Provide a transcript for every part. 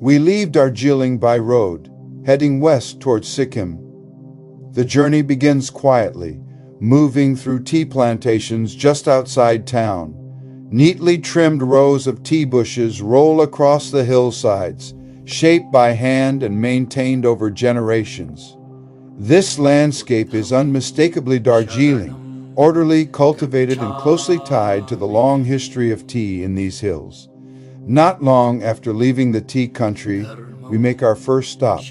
We leave Darjeeling by road, heading west towards Sikkim. The journey begins quietly, moving through tea plantations just outside town. Neatly trimmed rows of tea bushes roll across the hillsides, shaped by hand and maintained over generations. This landscape is unmistakably Darjeeling, orderly, cultivated, and closely tied to the long history of tea in these hills. Not long after leaving the tea country, we make our first stop.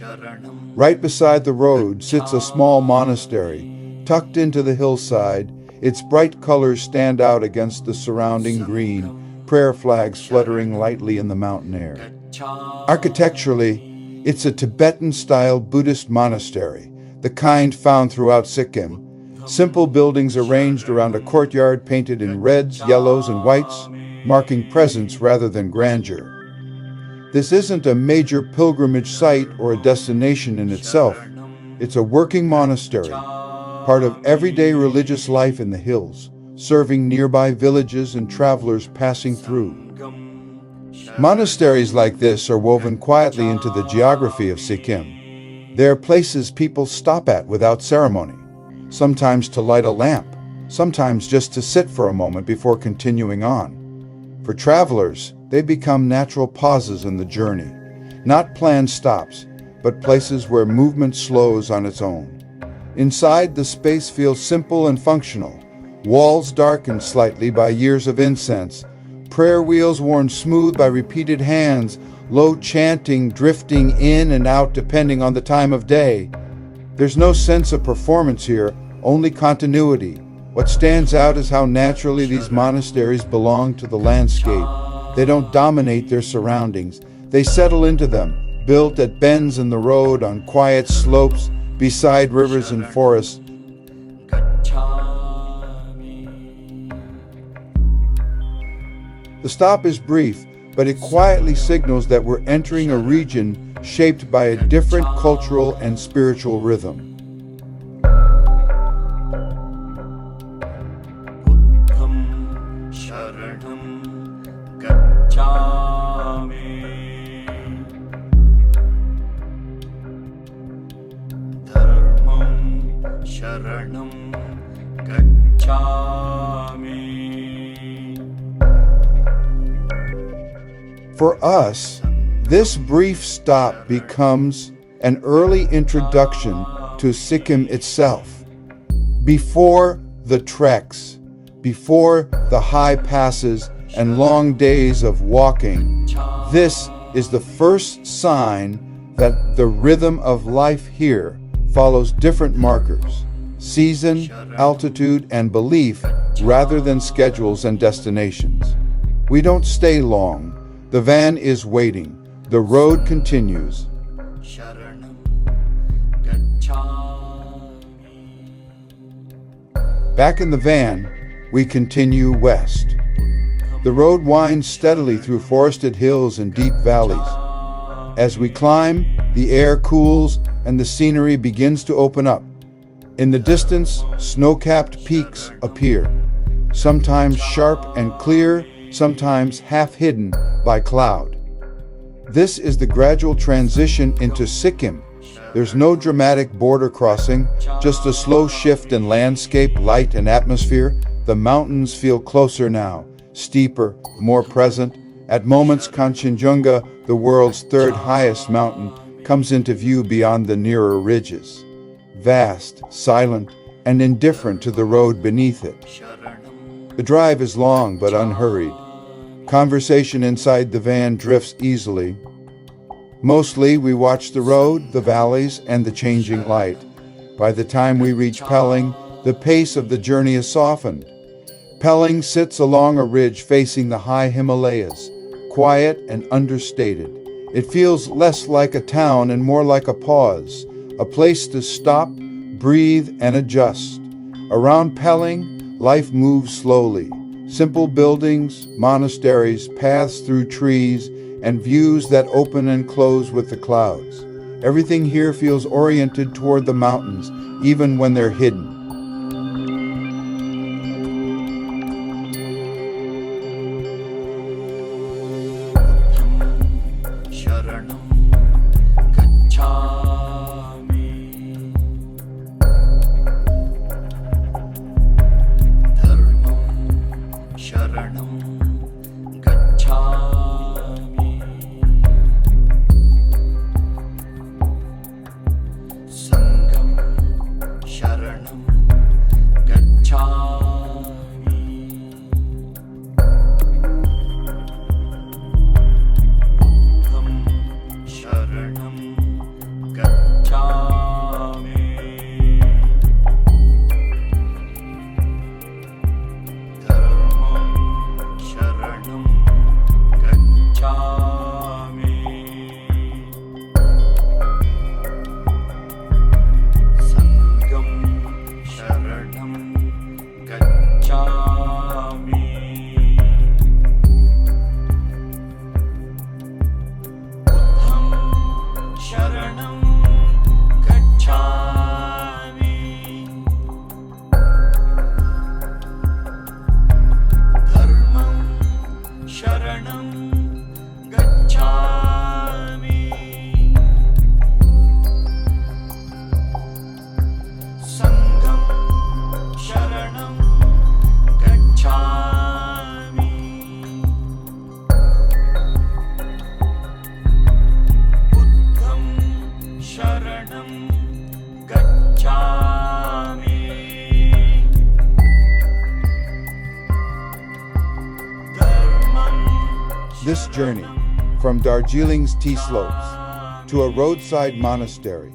Right beside the road sits a small monastery, tucked into the hillside. Its bright colors stand out against the surrounding green, prayer flags fluttering lightly in the mountain air. Architecturally, it's a Tibetan-style Buddhist monastery, the kind found throughout Sikkim. Simple buildings arranged around a courtyard painted in reds, yellows, and whites, marking presence rather than grandeur. This isn't a major pilgrimage site or a destination in itself. It's a working monastery, part of everyday religious life in the hills, serving nearby villages and travelers passing through. Monasteries like this are woven quietly into the geography of Sikkim. They're places people stop at without ceremony, sometimes to light a lamp, sometimes just to sit for a moment before continuing on. For travelers, they become natural pauses in the journey, not planned stops, but places where movement slows on its own. Inside, the space feels simple and functional, walls darkened slightly by years of incense, prayer wheels worn smooth by repeated hands, low chanting drifting in and out depending on the time of day. There's no sense of performance here, only continuity. What stands out is how naturally these monasteries belong to the landscape. They don't dominate their surroundings. They settle into them, built at bends in the road, on quiet slopes, beside rivers and forests. The stop is brief, but it quietly signals that we're entering a region shaped by a different cultural and spiritual rhythm. For us, this brief stop becomes an early introduction to Sikkim itself. Before the treks, before the high passes and long days of walking, this is the first sign that the rhythm of life here follows different markers: season, altitude, and belief, rather than schedules and destinations. We don't stay long. The van is waiting. The road continues. Back in the van, we continue west. The road winds steadily through forested hills and deep valleys. As we climb, the air cools and the scenery begins to open up. In the distance, snow-capped peaks appear, sometimes sharp and clear, sometimes half hidden by cloud. This is the gradual transition into Sikkim. There's no dramatic border crossing, just a slow shift in landscape, light, and atmosphere. The mountains feel closer now, steeper, more present. At moments, Kanchenjunga, the world's third highest mountain, comes into view beyond the nearer ridges. Vast, silent, and indifferent to the road beneath it. The drive is long but unhurried. Conversation inside the van drifts easily. Mostly, we watch the road, the valleys, and the changing light. By the time we reach Pelling, the pace of the journey is softened. Pelling sits along a ridge facing the high Himalayas, quiet and understated. It feels less like a town and more like a pause, a place to stop, breathe, and adjust. Around Pelling, life moves slowly. Simple buildings, monasteries, paths through trees, and views that open and close with the clouds. Everything here feels oriented toward the mountains, even when they're hidden. Sharanam gacchami. Dharmam sharanam gacchami. Sangham sharanam gacchami. Sharanam gacchami. Dharmam sharanam gacchami. Sangham sharanam gacchami. Sharanam gacchami. Dharmam sharanam gacchami. Sangham sharanam gacchami. Sharanam gacchami. Dharmam. This journey, from Darjeeling's tea slopes to a roadside monastery,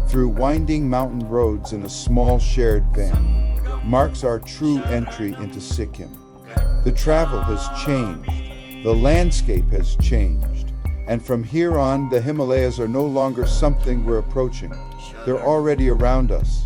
through winding mountain roads in a small shared van, marks our true entry into Sikkim. The travel has changed, the landscape has changed, and from here on, the Himalayas are no longer something we're approaching. They're already around us,